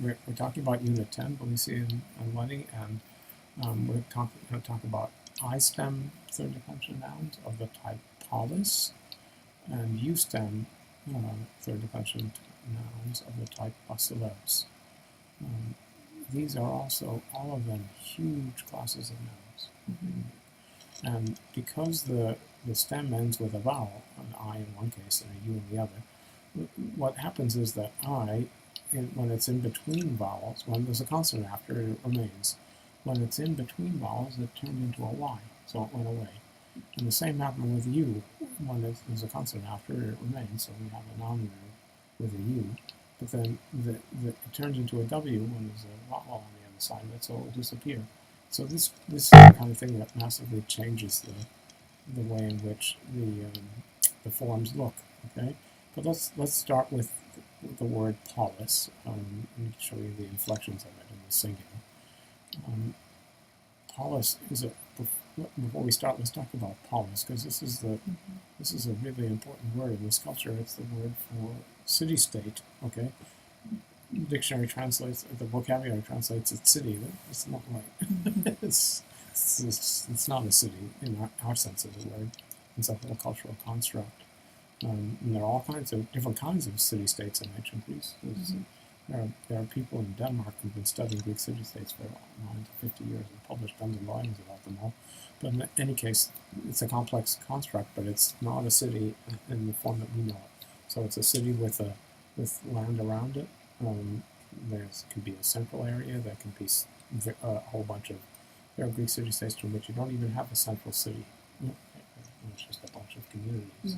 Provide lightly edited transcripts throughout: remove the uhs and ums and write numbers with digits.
we're talking about Unit 10, Bellisi and Lenny, and we're going to talk about I-stem third declension nouns of the type polis, and U-stem third declension nouns of the type basileus. These are also, all of them, huge classes of nouns. And because the stem ends with a vowel, an I in one case and a U in the other, what happens is that I, when it's in between vowels, when there's a consonant after it, it remains. When it's in between vowels, it turned into a Y, so it went away. And the same happened with U. When there's a consonant after it, it remains, so we have a nominator with a U. But then it turns into a W when there's a vowel on the other side of it, so it will disappear. So this is the kind of thing that massively changes the way in which the forms look. Okay, but let's start with the word polis. Let me show you the inflections of it in the singular. Polis is a. Before we start, let's talk about polis, because this is a really important word in this culture. It's the word for city-state. Okay, the dictionary translates, the vocabulary translates it city. It's not right. It's not a city in our sense of the word. It's a whole cultural construct. And there are all kinds of different kinds of city-states in ancient Greece. There are people in Denmark who've been studying Greek city-states for 9 to 50 years and published tons of volumes about them all. But in any case, it's a complex construct, but it's not a city in the form that we know it. So it's a city with land around it. There can be a central area. There can be a whole bunch of. There are Greek city-states from which you don't even have a central city. It's just a bunch of communities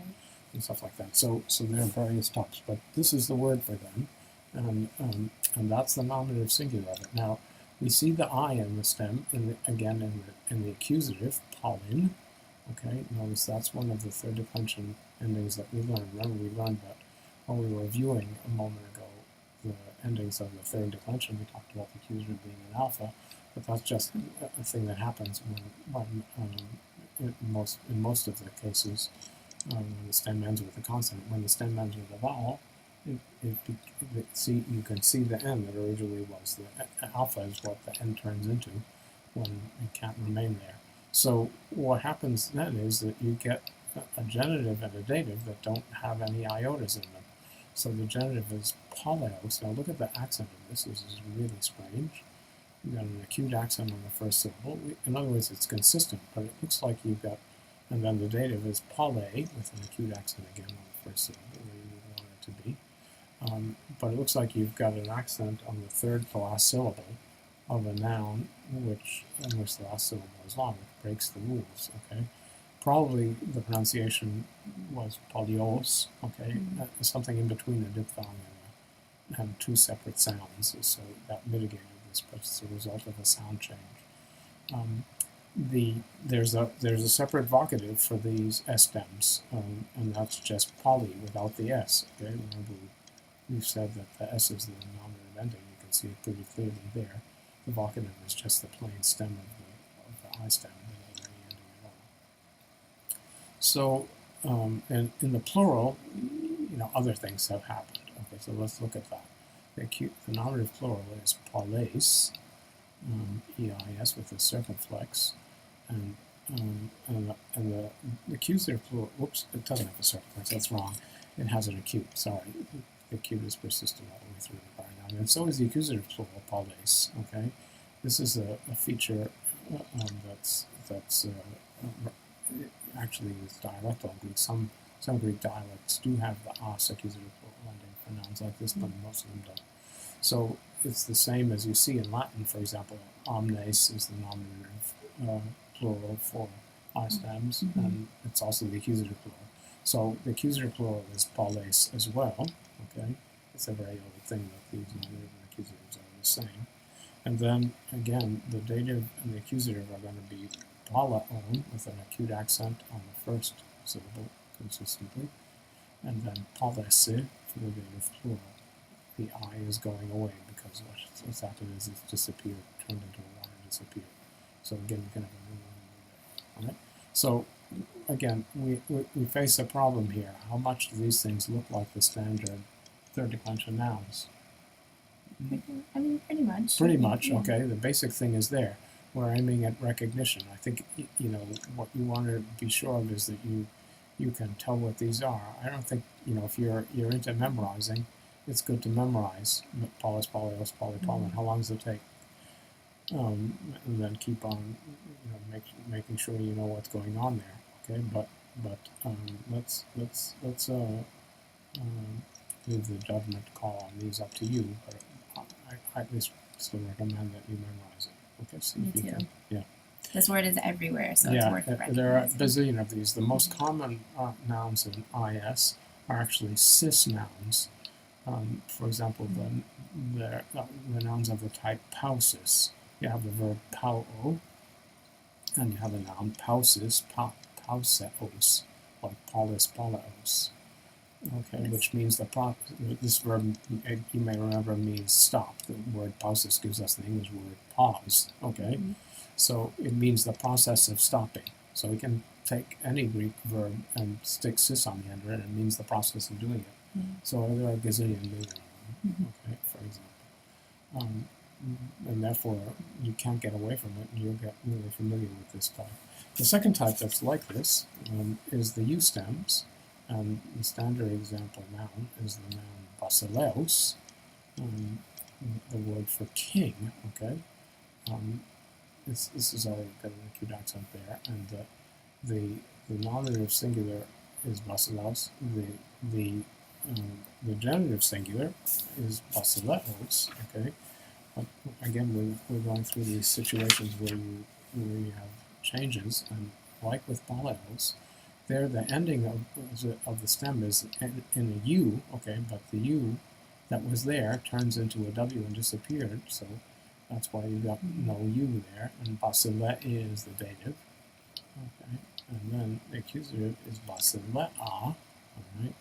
and stuff like that. So there are various types, but this is the word for them. And that's the nominative singular of it. Now, we see the I in the stem, in the accusative, polin. Okay, notice that's one of the third declension endings that we learned. Remember, we learned that when we were reviewing a moment ago the endings of the third declension. We talked about the accusative being an alpha, but that's just a thing that happens when in most of the cases when the stem ends with a consonant. When the stem ends with a vowel, you can see the N that originally was the alpha is what the N turns into when it can't remain there. So what happens then is that you get a genitive and a dative that don't have any iotas in them. So the genitive is poleos. Now look at the accent of this. This is really strange. You've got an acute accent on the first syllable. In other words, it's consistent, but it looks like you've got, and then the dative is pole with an acute accent again on the first syllable where you would want it to be. But it looks like you've got an accent on the third to last syllable of a noun in which the last syllable is long. It breaks the rules, okay? Probably the pronunciation was polios, okay? Something in between a diphthong and having two separate sounds, so that mitigated this, but it's a result of a sound change. There's a separate vocative for these S stems, and that's just poly without the S, okay? Remember, we've said that the S is the nominative ending. You can see it pretty clearly there. The vocative is just the plain stem of the I stem without any ending at all. So, and in the plural, other things have happened. Okay, so let's look at that. The nominative plural is polis, EIS with a circumflex, and the accusative plural. Whoops, it doesn't have a circumflex. That's wrong. It has an acute. Sorry, the acute is persistent all the way through the pronoun, and so is the accusative plural, polis. Okay, this is a feature that's actually is dialectal in Greek. Some Greek dialects do have the as accusative plural ending for nouns like this, but most of them don't. So it's the same as you see in Latin, for example. Omnes is the nominative plural for I stems, and it's also the accusative plural. So the accusative plural is polis as well. Okay, it's a very old thing that these nominative and accusatives are the same. And then again, the dative and the accusative are going to be palaon with an acute accent on the first syllable consistently, and then polese for the dative plural. The I is going away because what's happened is it's disappeared, turned into a Y and disappeared. So again, you can have a new one there. Right? So again, we face a problem here. How much do these things look like the standard third declension nouns? Like much. Pretty much, Yeah. okay. The basic thing is there. We're aiming at recognition. I think, you know, what you want to be sure of is that you can tell what these are. I don't think, you know, if you're into memorizing, it's good to memorize polis, polyos, polypollen. How long does it take? And then keep on, you know, making sure you know what's going on there. Okay, but let's leave the judgment call on these up to you. But I at least still recommend that you memorize it. Okay, see Me if you too. can. Yeah. This word is everywhere, so it's Yeah, worth recognizing. there are a bazillion of these. The most common nouns in IS are actually cis nouns. For example, the nouns of the type pausis. You have the verb pauo, and you have the noun pausis, pauseos, like polis, poleos. Okay, Yes. which means this verb, you may remember, means stop. The word pausis gives us the English word pause. Okay, so it means the process of stopping. So we can take any Greek verb and stick cis on the end of it, and it means the process of doing it. So there are a gazillion million of them, okay, for example. And therefore, you can't get away from it, and you'll get really familiar with this type. The second type that's like this is the U stems, and the standard example noun is the noun basileus, the word for king, okay? This is already got an acute accent there, and the nominative singular is basileus, the genitive singular is basileos, okay? But again, we're going through these situations where you have changes, and like with polyos, there the ending of the stem is in a U, okay, but the U that was there turns into a W and disappeared, so that's why you got no U there, and basile is the dative, okay, and then the accusative is basilea, all right.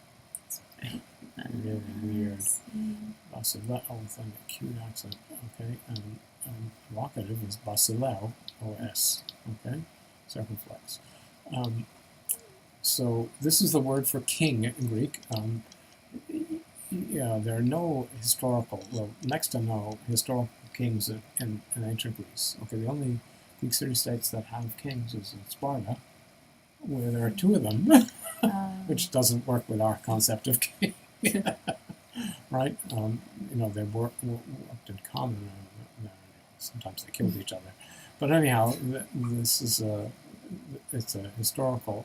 Really weird. Basileo with an acute accent, okay, and vocative is basileo, O-S, okay, circumflex. So this is the word for king in Greek. Yeah, there are no historical, well, next to no historical kings in ancient Greece. Okay, the only Greek city-states that have kings is in Sparta, where there are two of them, which doesn't work with our concept of king. Right? You know, they worked in common, and sometimes they killed each other. But anyhow, this is it's a historical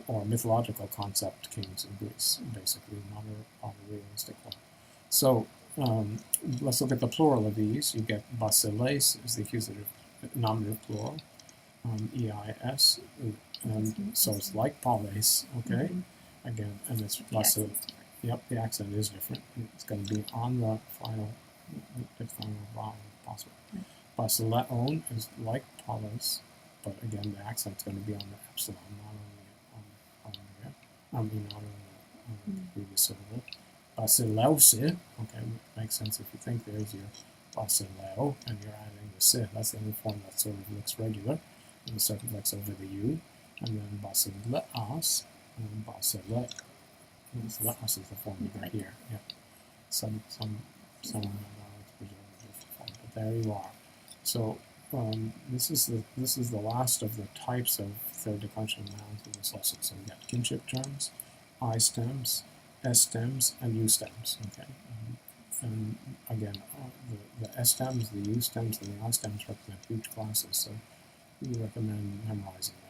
or mythological concept, kings in Greece, basically, not a realistic one. So let's look at the plural of these. You get basileis is the accusative nominative plural, EIS, and so it's like polis, okay? Again, and it's basileis. Yep, the accent is different. It's going to be on the final vowel if possible. Basileon is like polis, but again, the accent's going to be on the epsilon, not on the previous syllable. Basileuse, okay, makes sense if you think there's your basileo, and you're adding the si. That's the only form that sort of looks regular, and the circumflex over the u, and then basileas, and basile. Laos is the form you got here. Yeah, some it's preserved a different form, but there you are. So this is the last of the types of third declension nouns in this lesson. So we got kinship terms, I stems, S stems, and U stems. Okay, and again, the S stems, the U stems, and the I stems represent huge classes. So we recommend memorizing them.